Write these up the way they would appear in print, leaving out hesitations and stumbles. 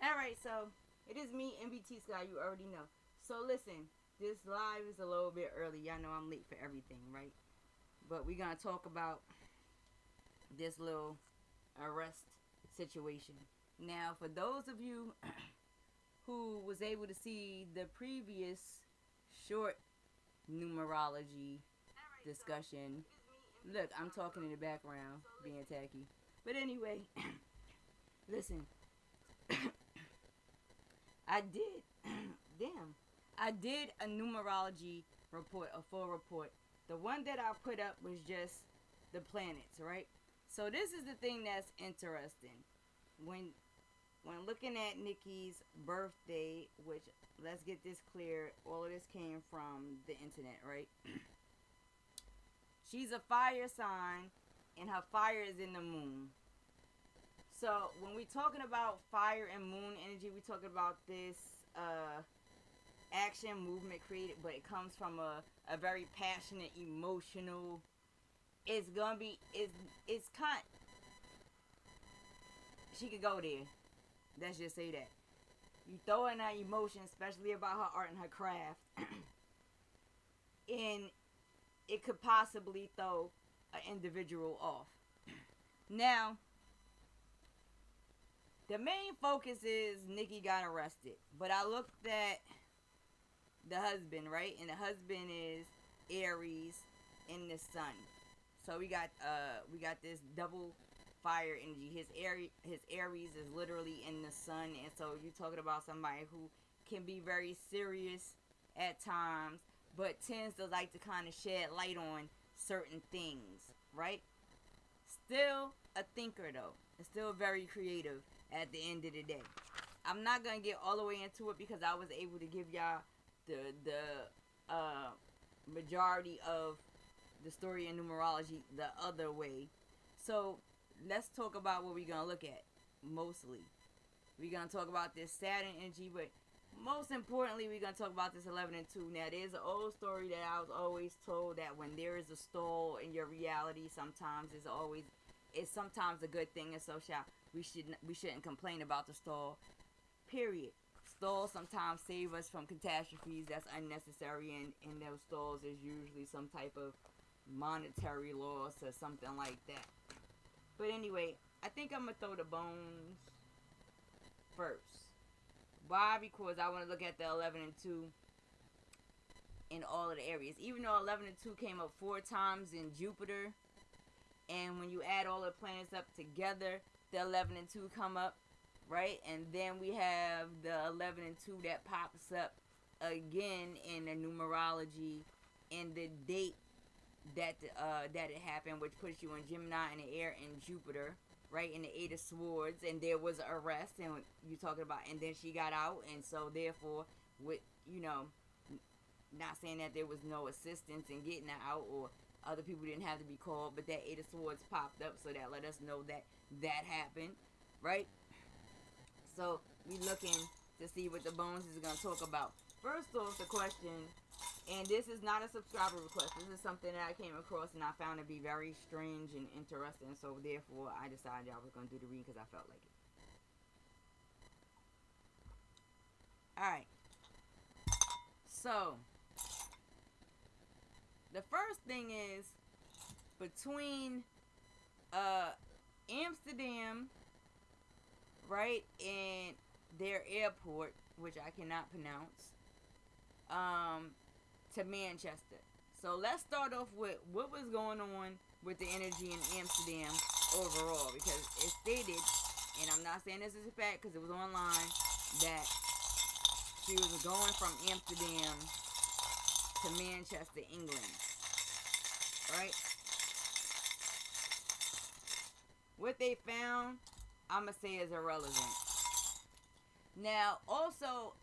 Alright, so it is me, NBT SKY, you already know. So listen, this live is a little bit early. Y'all know I'm late for everything, right? But we're going to talk about this little arrest situation. Now, for those of you who was able to see the previous short numerology discussion, look, I'm talking in the background, being tacky. But anyway, listen. I did a numerology report, a full report. The one that I put up was just the planets, right? So this is the thing that's interesting. When looking at Nikki's birthday, which, let's get this clear, all of this came from the internet, right? She's a fire sign, and her fire is in the moon. So when we're talking about fire and moon energy, we're talking about this action movement created, but it comes from a very passionate, emotional. It's gonna be it's kind. She could go there. Let's just say that. You throw in her emotion, especially about her art and her craft, and it could possibly throw an individual off. Now, the main focus is Nikki got arrested, but I looked at the husband, right? And the husband is Aries in the sun. So we got this double fire energy. His Aries is literally in the sun, and so you're talking about somebody who can be very serious at times, but tends to like to kind of shed light on certain things, right? Still a thinker though. It's still very creative at the end of the day. I'm not gonna get all the way into it because I was able to give y'all the majority of the story in numerology the other way. So let's talk about what we're gonna look at mostly. We're gonna talk about this Saturn energy, but most importantly, we're gonna talk about this 11 and 2. Now, there's an old story that I was always told that when there is a stall in your reality, sometimes it's sometimes a good thing, and so we shouldn't complain about the stall. Period. Stalls sometimes save us from catastrophes that's unnecessary, and in those stalls is usually some type of monetary loss or something like that. But anyway, I think I'm gonna throw the bones first. Why? Because I want to look at the 11 and 2 in all of the areas. Even though 11 and 2 came up 4 times in Jupiter, and when you add all the planets up together, the 11 and 2 come up, right? And then we have the 11 and 2 that pops up again in the numerology and the date that it happened, which puts you in Gemini and the air in Jupiter, right, in the 8 of Swords, and there was an arrest, and you talking about, and then she got out, and so therefore, with, not saying that there was no assistance in getting her out, or other people didn't have to be called, but that 8 of Swords popped up, so that let us know that happened, right? So we looking to see what the bones is going to talk about. First off, the question, and this is not a subscriber request, this is something that I came across and I found to be very strange and interesting, so therefore I decided I was going to do the reading because I felt like it. Alright, so the first thing is between Amsterdam, right, and their airport, which I cannot pronounce, to Manchester. So let's start off with what was going on with the energy in Amsterdam overall, because it stated, and I'm not saying this is a fact because it was online, that she was going from Amsterdam to Manchester, England, right? What they found, I'm going to say, is irrelevant. Now, also,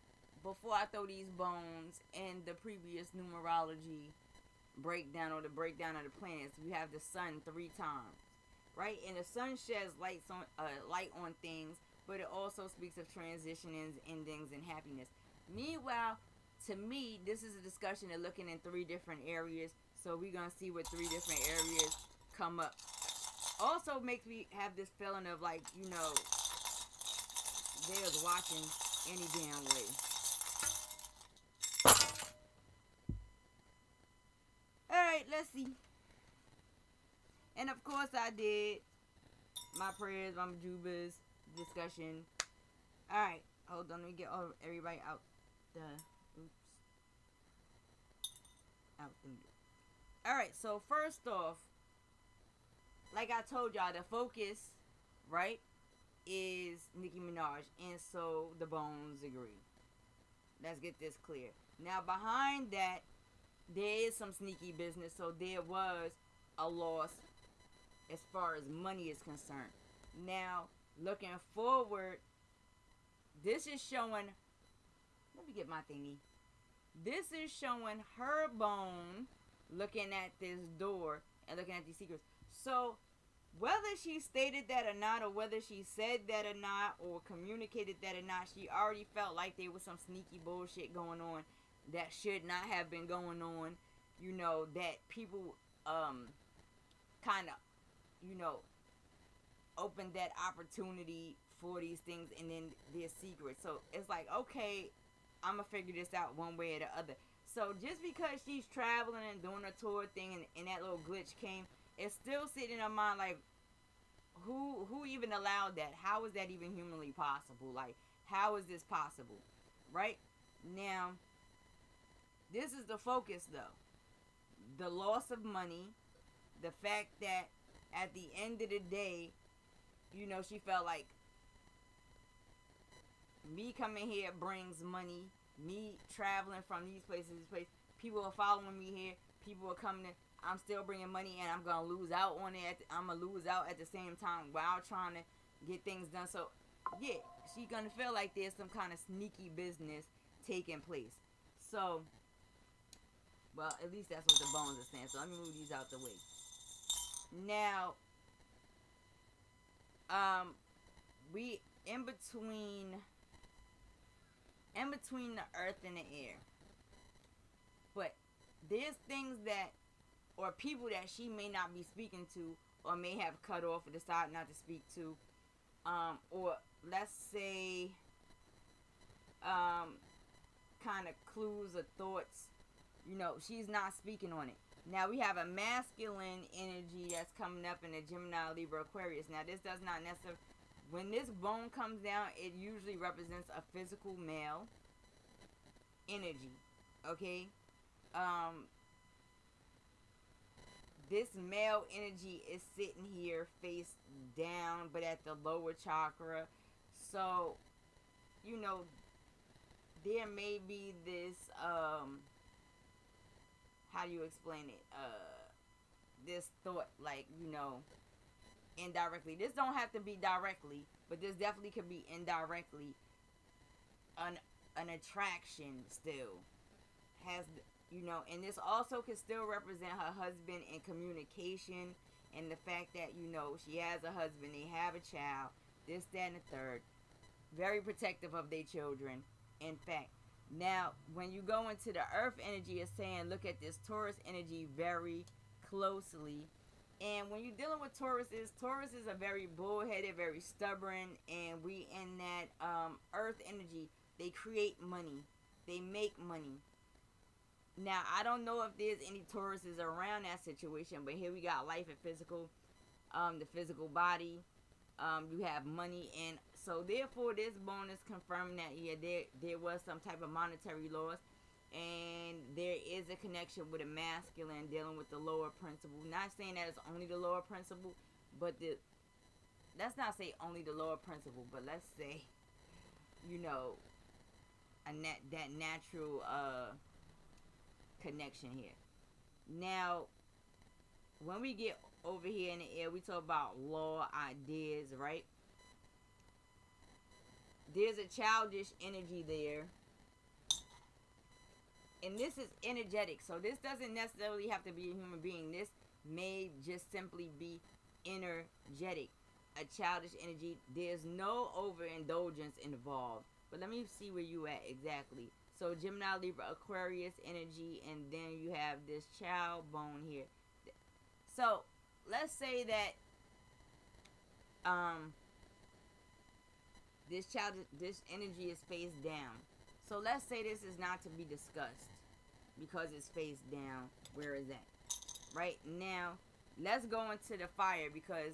before I throw these bones in the previous numerology breakdown, or the breakdown of the planets, we have the sun 3 times, right? And the sun sheds light on things, but it also speaks of transitions, endings, and happiness. Meanwhile, to me, this is a discussion of looking in 3 different areas, so we're going to see what 3 different areas come up. Also makes me have this feeling of, like, they was watching any damn way. Alright, let's see. And of course I did my prayers, my majubas, discussion. Alright, hold on, let me get everybody out the Alright, so first off, like I told y'all, the focus, right, is Nicki Minaj, and so the bones agree. Let's get this clear. Now, behind that, there is some sneaky business, so there was a loss as far as money is concerned. Now, looking forward, this is showing, let me get my thingy. This is showing her bone looking at this door and looking at these secrets. So, whether she stated that or not, or whether she said that or not, or communicated that or not, she already felt like there was some sneaky bullshit going on that should not have been going on. You know, that people kind of, you know, opened that opportunity for these things, and then they're secret. So it's like, okay, I'm gonna figure this out one way or the other. So just because she's traveling and doing a tour thing, and that little glitch came, it's still sitting in her mind like, who even allowed that? How is that even humanly possible? Like, how is this possible? Right? Now, this is the focus though. The loss of money, the fact that at the end of the day, you know, she felt like, me coming here brings money. Me traveling from these places to this place, people are following me here. People are coming in. I'm still bringing money, and I'm gonna lose out on it. I'm gonna lose out at the same time while trying to get things done. So, yeah, she's gonna feel like there's some kind of sneaky business taking place. So, well, at least that's what the bones are saying. So let me move these out the way. Now, we in between the earth and the air. But there's things that, or people that she may not be speaking to, or may have cut off or decided not to speak to, or let's say, kind of clues or thoughts, you know, she's not speaking on it. Now we have a masculine energy that's coming up in the Gemini, Libra, Aquarius. Now this does not necessarily, when this bone comes down, it usually represents a physical male energy, okay? This male energy is sitting here face down, but at the lower chakra. So, you know, there may be this, how do you explain it? This thought, like, you know, indirectly. This don't have to be directly, but this definitely could be indirectly an attraction still. Has, you know, and this also can still represent her husband in communication, and the fact that, you know, she has a husband, they have a child, this, that, and the third. Very protective of their children, in fact. Now, when you go into the earth energy, it's saying look at this Taurus energy very closely. And when you're dealing with Tauruses are very bullheaded, very stubborn, and we in that earth energy, they create money, they make money. Now, I don't know if there's any Tauruses around that situation, but here we got life and physical, the physical body, you have money, and so therefore this bonus confirming that, yeah, there was some type of monetary loss, and there is a connection with a masculine dealing with the lower principle. Not saying that it's only the lower principle, but let's not say only the lower principle, but let's say, you know, that natural connection here. Now, when we get over here in the air, we talk about law, ideas, right? There's a childish energy there. And this is energetic. So this doesn't necessarily have to be a human being. This may just simply be energetic. A childish energy. There's no overindulgence involved. But let me see where you at exactly. So Gemini, Libra, Aquarius energy. And then you have this child bone here. So let's say that this energy is face down. So let's say this is not to be discussed because it's face down. Where is that? Right now, let's go into the fire because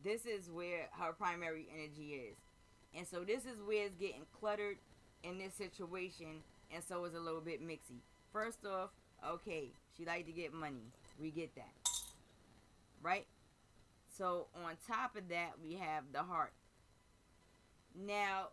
this is where her primary energy is. And so this is where it's getting cluttered in this situation, and so it's a little bit mixy. First off, okay, she like to get money. We get that. Right? So on top of that, we have the heart. Now,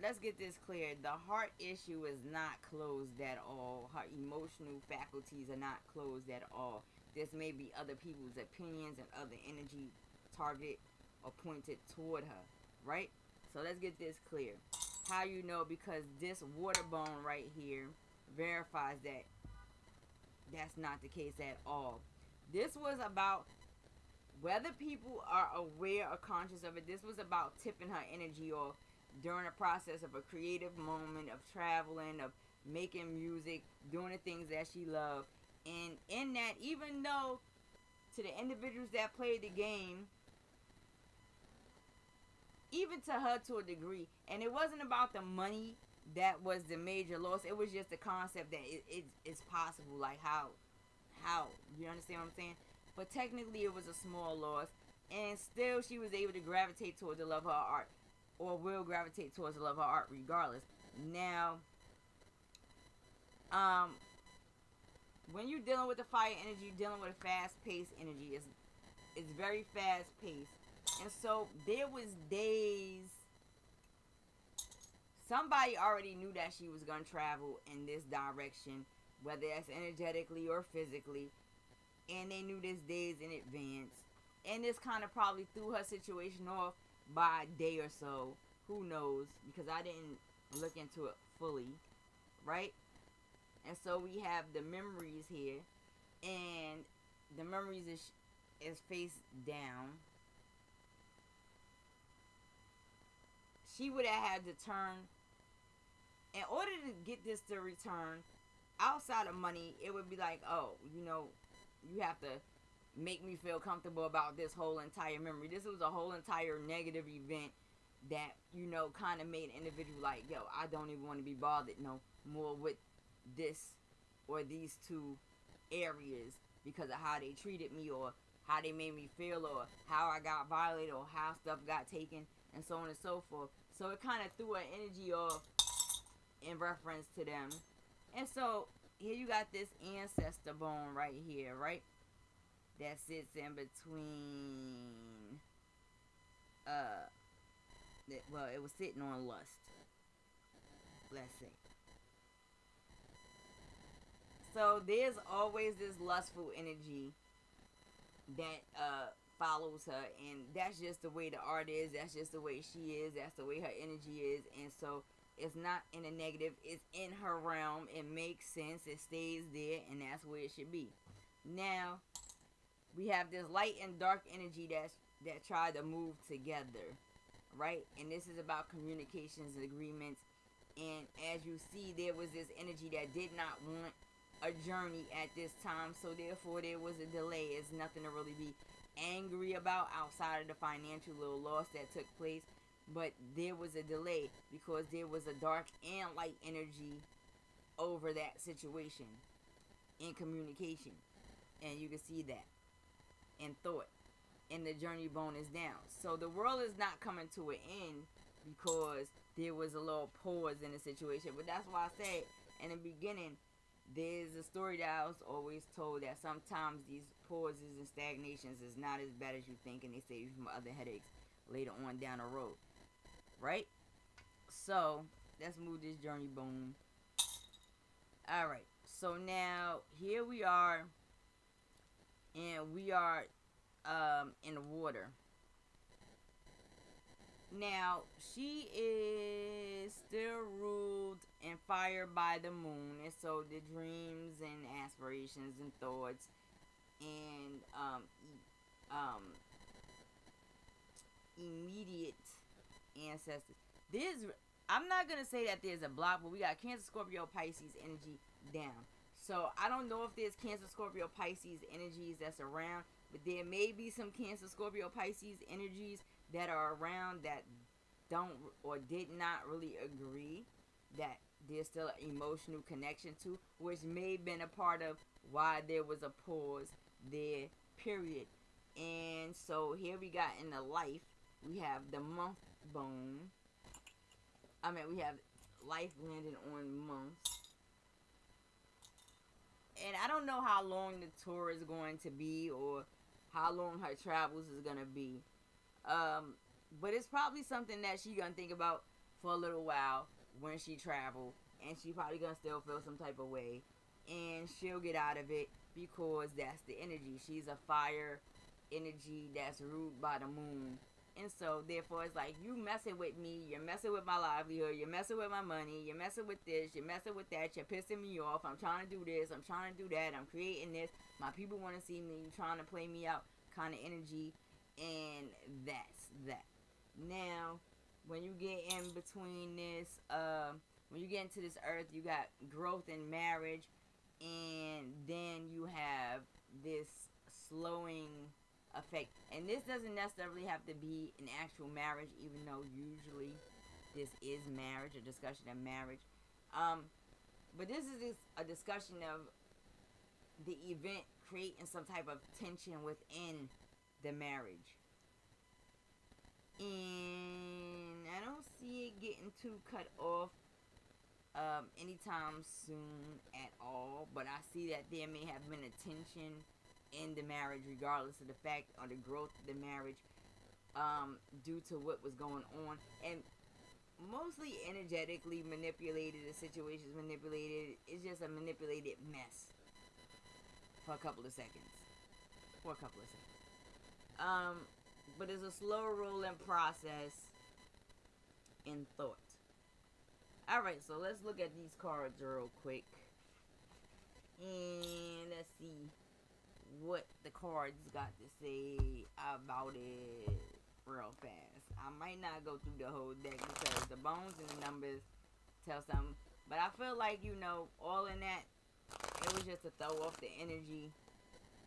let's get this clear. The heart issue is not closed at all. Her emotional faculties are not closed at all. This may be other people's opinions and other energy targeted or pointed toward her, right? So let's get this clear. How you know? Because this water bone right here verifies that that's not the case at all. This was about, whether people are aware or conscious of it, this was about tipping her energy off during the process of a creative moment of traveling, of making music, doing the things that she loved. And in that, even though to the individuals that played the game, even to her to a degree, and it wasn't about the money that was the major loss, it was just the concept that it's possible, like how, you understand what I'm saying? But technically it was a small loss, and still she was able to gravitate towards the love of her art, or will gravitate towards the love of her art regardless. Now, when you're dealing with the fire energy, you're dealing with a fast-paced energy. It's very fast-paced. And so there was days, somebody already knew that she was going to travel in this direction, whether that's energetically or physically, and they knew this days in advance. And this kind of probably threw her situation off by a day or so. Who knows? Because I didn't look into it fully, right? And so we have the memories here, and the memories is face down. She would have had to turn, in order to get this to return, outside of money, it would be like, oh, you know, you have to make me feel comfortable about this whole entire memory. This was a whole entire negative event that, you know, kind of made an individual like, yo, I don't even want to be bothered no more with this or these two areas because of how they treated me, or how they made me feel, or how I got violated, or how stuff got taken, and so on and so forth. So it kind of threw an energy off in reference to them. And so here you got this ancestor bone right here, right? That sits in between, well, it was sitting on lust, let's say. So there's always this lustful energy that follows her, and that's just the way the art is, that's just the way she is, that's the way her energy is. And so it's not in a negative, it's in her realm, it makes sense, it stays there, and that's where it should be. Now we have this light and dark energy that try to move together, right? And this is about communications and agreements. And as you see, there was this energy that did not want a journey at this time, so therefore there was a delay. It's nothing to really be angry about outside of the financial little loss that took place, but there was a delay because there was a dark and light energy over that situation in communication, and you can see that in thought, and the journey bone is down. So the world is not coming to an end because there was a little pause in the situation. But that's why I said in the beginning, there's a story that I was always told, that sometimes these pauses and stagnations is not as bad as you think, and they save you from other headaches later on down the road, right? So let's move this journey bone. Alright, so now here we are, and we are in the water. Now, she is still ruled and fired by the moon, and so the dreams and aspirations and thoughts and immediate ancestors. I'm not gonna say that there's a block, but we got Cancer, Scorpio, Pisces energy down. So I don't know if there's Cancer, Scorpio, Pisces energies that's around, but there may be some Cancer, Scorpio, Pisces energies that are around that don't or did not really agree that there's still an emotional connection to, which may have been a part of why there was a pause there, period. And so here we got in the life, we have the month bone. We have life landing on months. And I don't know how long the tour is going to be or how long her travels is going to be. But it's probably something that she's going to think about for a little while when she travel. And she probably going to still feel some type of way. And she'll get out of it because that's the energy. She's a fire energy that's ruled by the moon. And so, therefore, it's like, you messing with me, you're messing with my livelihood, you're messing with my money, you're messing with this, you're messing with that, you're pissing me off, I'm trying to do this, I'm trying to do that, I'm creating this, my people want to see me, you're trying to play me out kind of energy, and that's that. Now, when you get in between this, when you get into this earth, you got growth in marriage, and then you have this slowing effect. And this doesn't necessarily have to be an actual marriage, even though usually this is marriage, a discussion of marriage. But this is a discussion of the event creating some type of tension within the marriage. And I don't see it getting too cut off anytime soon at all. But I see that there may have been a tension in the marriage, regardless of the fact or the growth of the marriage, due to what was going on, and mostly energetically manipulated. The situation's manipulated. It's just a manipulated mess for a couple of seconds. But it's a slow rolling process in thought. Alright, so let's look at these cards real quick. And let's see what the cards got to say about it real fast. I might not go through the whole deck because the bones and the numbers tell something. But I feel like, all in that, it was just to throw off the energy,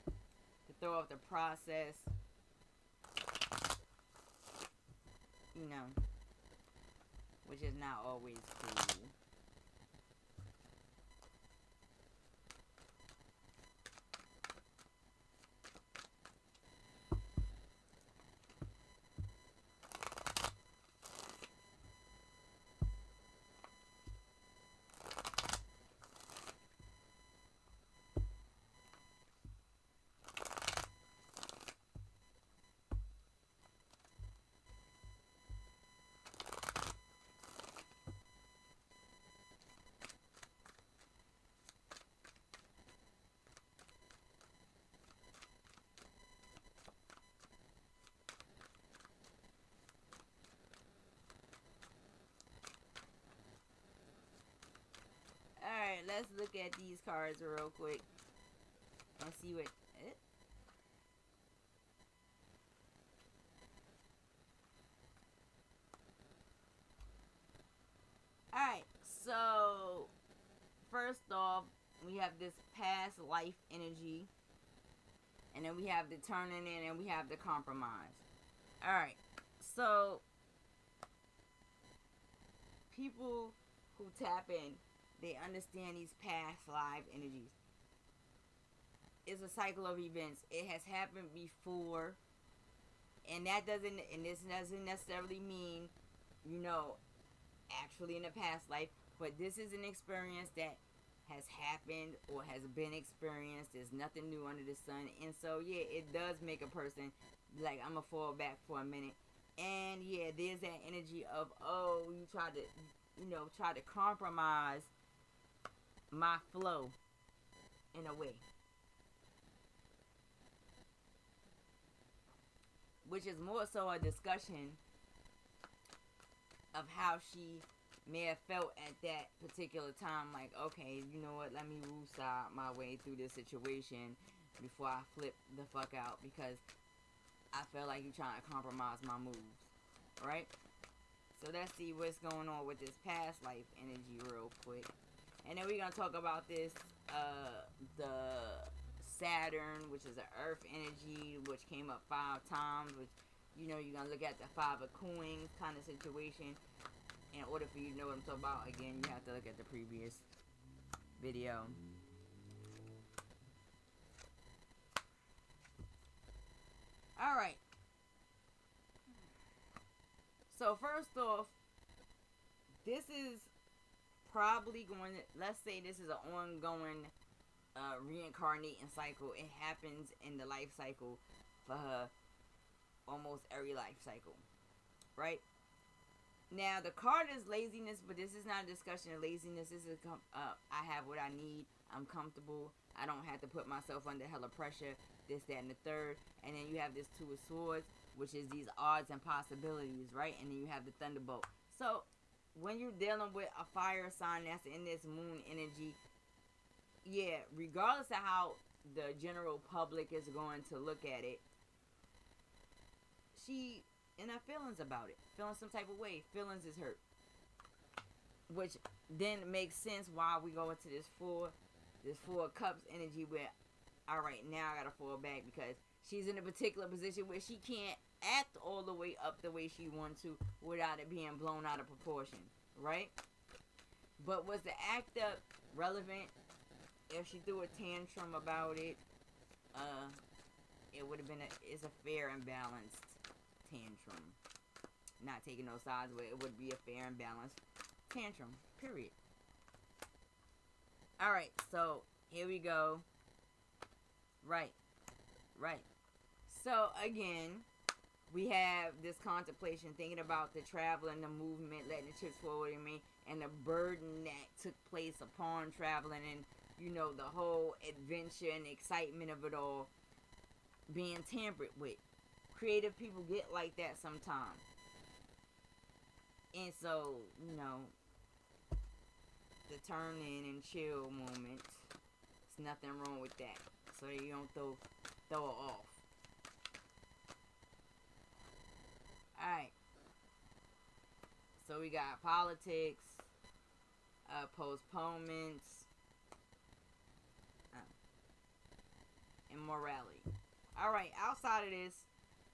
to throw off the process, which is not always cool. Alright, let's look at these cards real quick and see what Alright, so first off, we have this past life energy, and then we have the turning in, and we have the compromise. Alright, so people who tap in, they understand these past life energies. It's a cycle of events. It has happened before, and this doesn't necessarily mean, actually in the past life, but this is an experience that has happened or has been experienced. There's nothing new under the sun, and so yeah, it does make a person like, I'm gonna fall back for a minute. And yeah, there's that energy of, you try to compromise my flow in a way, which is more so a discussion of how she may have felt at that particular time. Like, okay, you know what, let me woosah my way through this situation before I flip the fuck out, because I feel like you're trying to compromise my moves, right? So let's see what's going on with this past life energy real quick. And then we're going to talk about this, the Saturn, which is an earth energy, which came up 5 times, which You know, you're going to look at the 5 of coins kind of situation. In order for you to know what I'm talking about, again, you have to look at the previous video. Alright. So, first off, this is probably going to, let's say this is an ongoing reincarnating cycle. It happens in the life cycle for her, almost every life cycle, right? Now the card is laziness, but this is not a discussion of laziness. This is I have what I need, I'm comfortable, I don't have to put myself under hella pressure, this, that, and the third. And then you have this 2 of swords, which is these odds and possibilities, right? And then you have the thunderbolt. So when you're dealing with a fire sign that's in this moon energy, yeah, regardless of how the general public is going to look at it, she in her feelings about it, feeling some type of way, feelings is hurt, which then makes sense why we go into this 4 of cups energy where, all right, now I gotta fall back because she's in a particular position where she can't act all the way up the way she wants to without it being blown out of proportion, right? But was the act up relevant? If she threw a tantrum about it, it would have been it's a fair and balanced tantrum. Not taking no sides, but it would be a fair and balanced tantrum, period. Alright, so here we go. Right. So again, we have this contemplation, thinking about the travel and the movement, letting the chips fall in me, and the burden that took place upon traveling, and you know, the whole adventure and excitement of it all being tampered with. Creative people get like that sometimes. And so, you know, the turn in and chill moment, there's nothing wrong with that. So you don't throw it off. Alright. So we got politics, postponements, and morality. Alright, outside of this,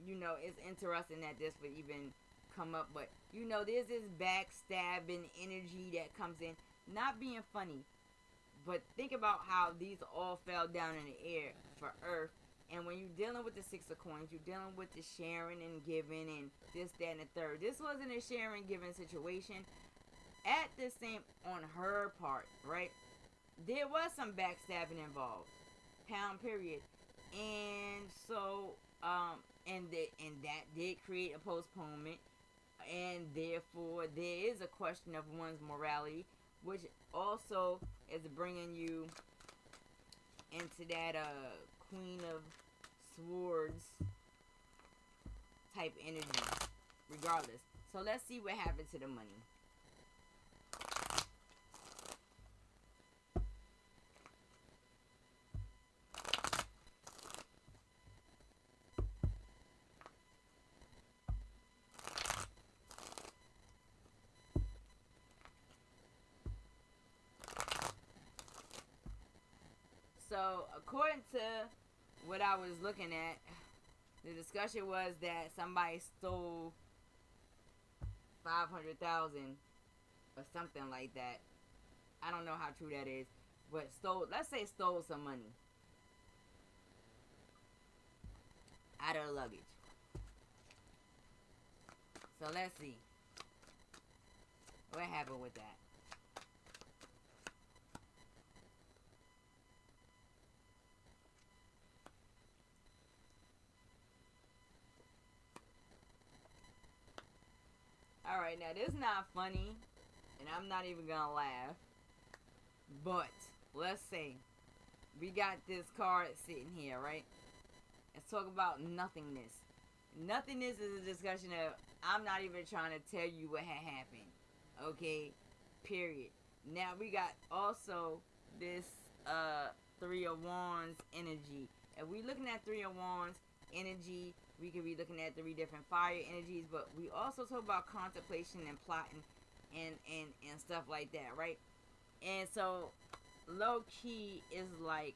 you know, it's interesting that this would even come up, but you know, there's this backstabbing energy that comes in, not being funny, but think about how these all fell down in the air for Earth. And when you're dealing with the 6 of coins, you're dealing with the sharing and giving and this, that, and the third. This wasn't a sharing giving situation. At the same, on her part, right? There was some backstabbing involved. Pound period. And so, and that did create a postponement. And therefore, there is a question of one's morality, which also is bringing you into that Queen of Swords type energy, regardless. So let's see what happened to the money. So, according to what I was looking at, the discussion was that somebody stole 500,000 or something like that. I don't know how true that is, but let's say stole some money out of the luggage. So let's see what happened with that. Alright, now this is not funny, and I'm not even gonna laugh, but let's say we got this card sitting here, right? Let's talk about nothingness. Nothingness is a discussion of, I'm not even trying to tell you what had happened, okay? Period. Now we got also this 3 of Wands energy. If we looking at 3 of Wands energy, we could be looking at 3 different fire energies, but we also talk about contemplation and plotting and stuff like that, right? And so low key is like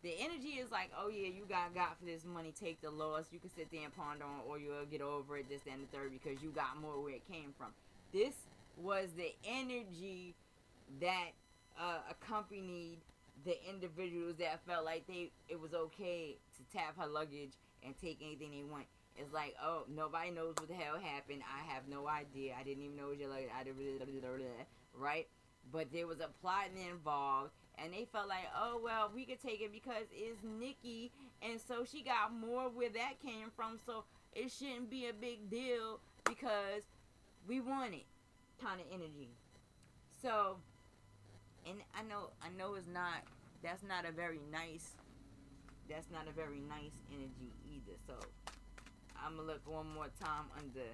The energy is like, oh yeah, you got for this money, take the loss. You can sit there and ponder on, or you'll get over it, this, that, and the third, because you got more where it came from. This was the energy that accompanied the individuals that felt like it was okay to tap her luggage and take anything they want. It's like, oh, nobody knows what the hell happened. I have no idea. I didn't even know it was your luggage. Right? But there was a plot involved. And they felt like, oh, well, we could take it because it's Nicki. And so she got more where that came from. So it shouldn't be a big deal because we want it kind of energy. So, and I know it's not, that's not a very nice energy either. So I'm going to look one more time under,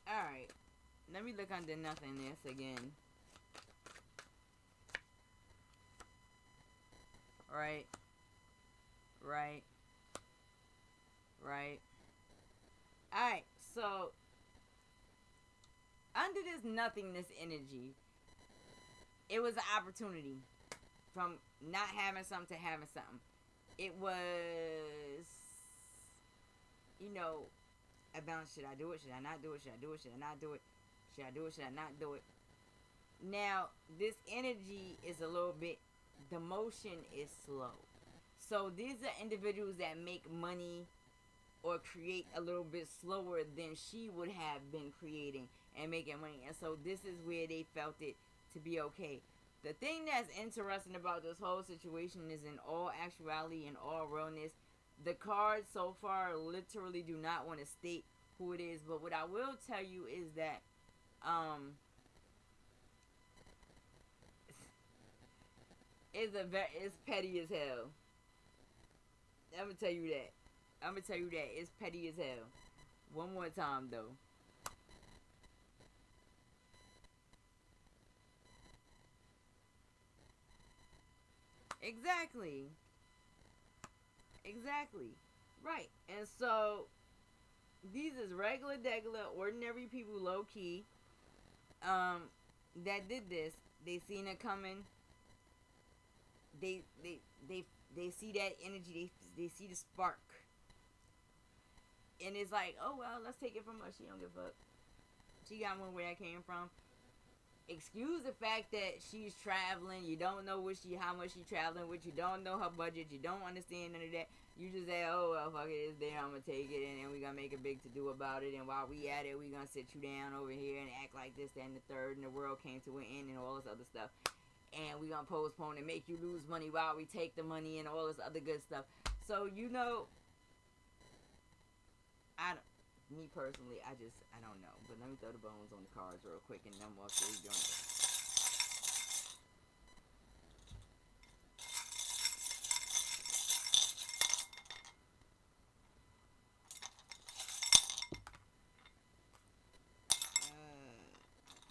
alright, let me look under nothingness again. Right. Alright, so under this nothingness energy, it was an opportunity from not having something to having something. It was, a balance. Should I do it? Should I not do it? Should I do it? Should I not do it? Should I do it? Should I not do it? Now, this energy is a little bit, the motion is slow. So these are individuals that make money or create a little bit slower than she would have been creating and making money. And so this is where they felt it to be okay. The thing that's interesting about this whole situation is, in all actuality and all realness, the cards so far literally do not want to state who it is. But what I will tell you is that it's petty as hell. I'm gonna tell you that. It's petty as hell. One more time though. Exactly. Right. And so these is regular, ordinary people, low key, that did this. They seen it coming. They see that energy. They see the spark. And it's like, oh well, let's take it from her. She don't give a fuck. She got one where that came from. Excuse the fact that she's traveling. You don't know how much she's traveling with. You don't know her budget. You don't understand none of that. You just say, oh well, fuck it, it's there. I'm gonna take it, and we're gonna make a big to do about it. And while we at it, we're gonna sit you down over here and act like this, that, and the third, and the world came to an end, and all this other stuff. And we're gonna postpone and make you lose money while we take the money and all this other good stuff. So me personally, I don't know. But let me throw the bones on the cards real quick, and then we'll see what we're doing.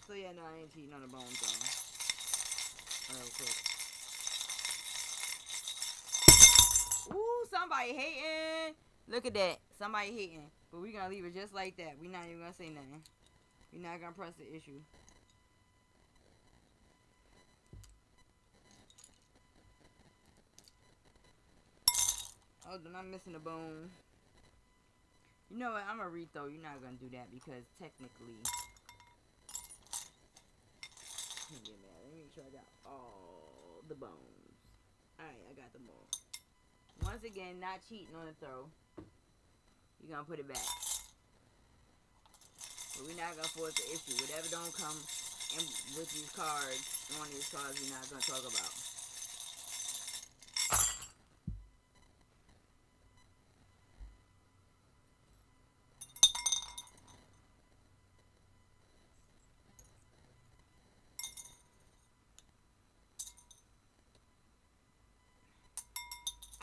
So yeah, no, I ain't cheating on the bones though. Real quick. Ooh, somebody hating. Look at that. Somebody hating. But we gonna leave it just like that. We not even gonna say nothing. We not gonna press the issue. Oh, I'm missing a bone. You know what? I'm gonna read though. You're not gonna do that because technically. Let me make sure I got all the bones. Alright, I got them all. Once again, not cheating on the throw. You're gonna put it back. But we're not gonna force the issue. Whatever don't come in with these cards, on these cards, we're not gonna talk about.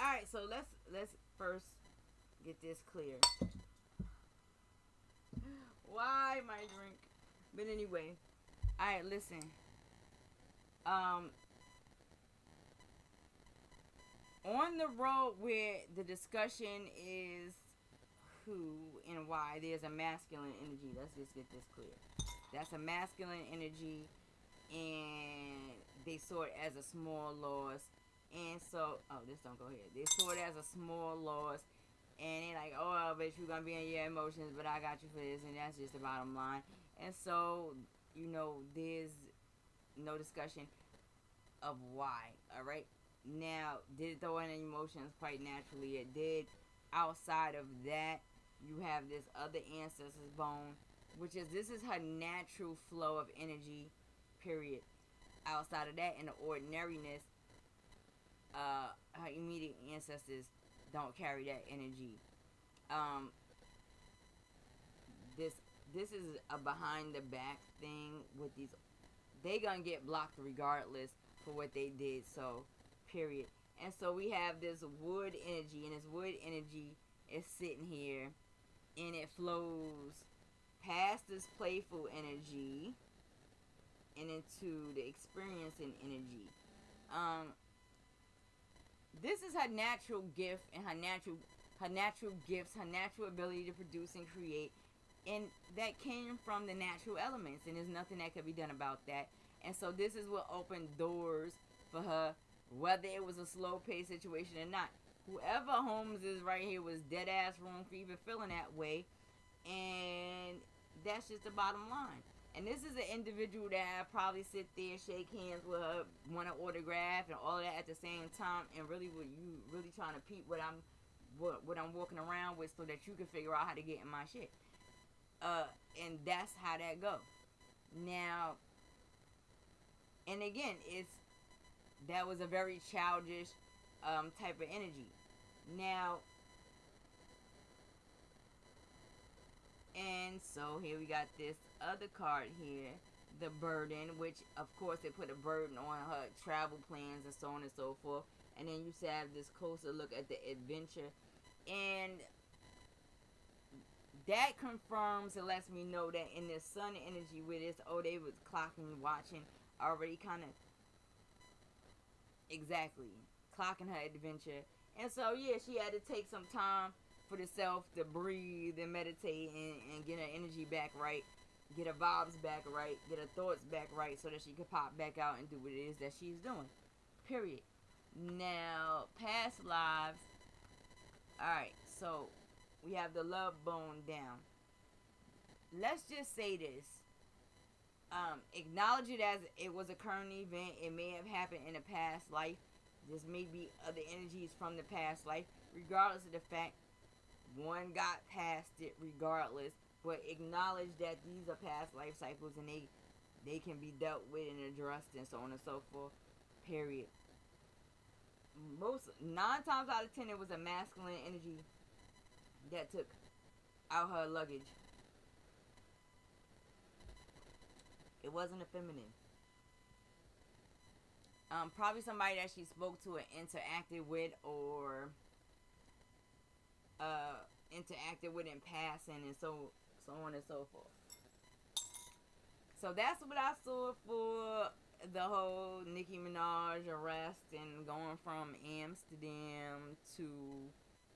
Alright, so let's first get this clear. Why my drink? But anyway, alright, listen. On the road where the discussion is who and why there's a masculine energy. Let's just get this clear. That's a masculine energy, and they saw it as a small loss. And so, oh, this don't go here. They saw it as a small loss, and they're like, oh, bitch, you're gonna be in your emotions, but I got you for this, and that's just the bottom line. And so, you know, there's no discussion of why. All right. Now, did it throw in emotions? Quite naturally, it did. Outside of that, you have this other ancestor's bone, which is, this is her natural flow of energy, period. Outside of that, in the ordinariness, her immediate ancestors don't carry that energy. This is a behind the back thing with these. They gonna get blocked regardless for what they did. So, period. And so we have this wood energy, and this wood energy is sitting here, and it flows past this playful energy and into the experiencing energy. This is her natural gift, and her natural gifts, her natural ability to produce and create, and that came from the natural elements, and there's nothing that could be done about that. And so this is what opened doors for her, whether it was a slow paced situation or not. Whoever Holmes is right here was dead ass wrong for even feeling that way, and that's just the bottom line. And this is an individual that probably sit there, shake hands with her, want to autograph, and all of that at the same time. And really, what you really trying to peep what I'm walking around with, so that you can figure out how to get in my shit. And that's how that go. Now, and again, that was a very childish type of energy. Now, and so here we got this other card here, the burden, which of course they put a burden on her travel plans and so on and so forth. And then you have this closer look at the adventure, and that confirms and lets me know that in this sun energy with this, they was clocking, watching, already kind of exactly clocking her adventure. And so yeah, she had to take some time for herself to breathe and meditate and get her energy back right, get her vibes back right, get her thoughts back right, so that she could pop back out and do what it is that she's doing, period. Now, past lives. Alright, so we have the love bone down. Let's just say this. Acknowledge it as it was a current event. It may have happened in a past life. This may be other energies from the past life. Regardless of the fact, one got past it regardless. But acknowledge that these are past life cycles, and they can be dealt with and addressed and so on and so forth. Period. 9 times out of 10, it was a masculine energy that took out her luggage. It wasn't a feminine. Probably somebody that she spoke to and interacted with, or interacted with in passing, and so on and so forth. So that's what I saw for the whole Nicki Minaj arrest, and going from Amsterdam to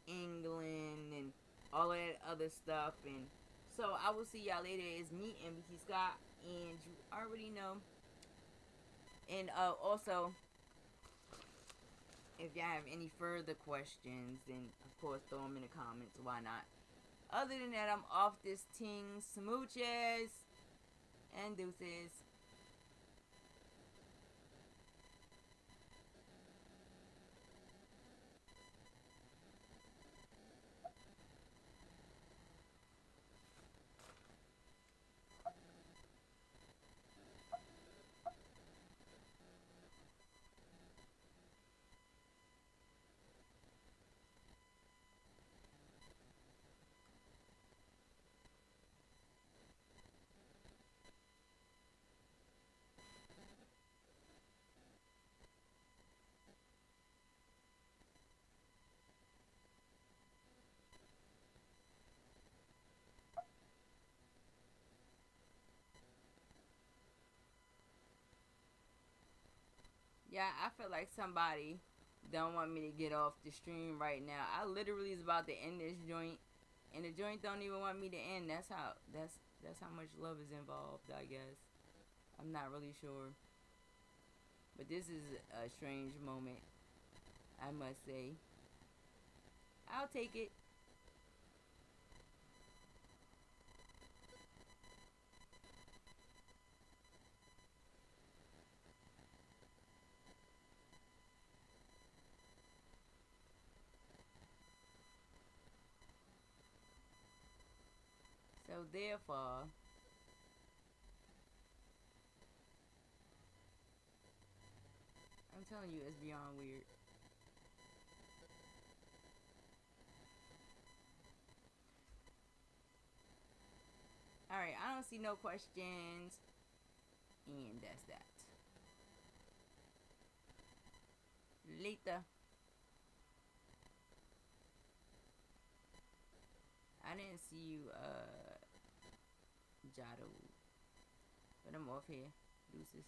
England and all of that other stuff. And so I will see y'all later. It's me, NBT SKY, and you already know. And also, if y'all have any further questions, then of course throw them in the comments. Why not? Other than that, I'm off this ting. Smooches and deuces. Yeah, I feel like somebody don't want me to get off the stream right now. I literally is about to end this joint And the joint don't even want me to end. That's how much love is involved, I guess. I'm not really sure. But this is a strange moment, I must say. I'll take it. So therefore, I'm telling you, it's beyond weird. Alright, I don't see no questions. And that's that. Later. I didn't see you, Jado. But I'm off here. Deuces.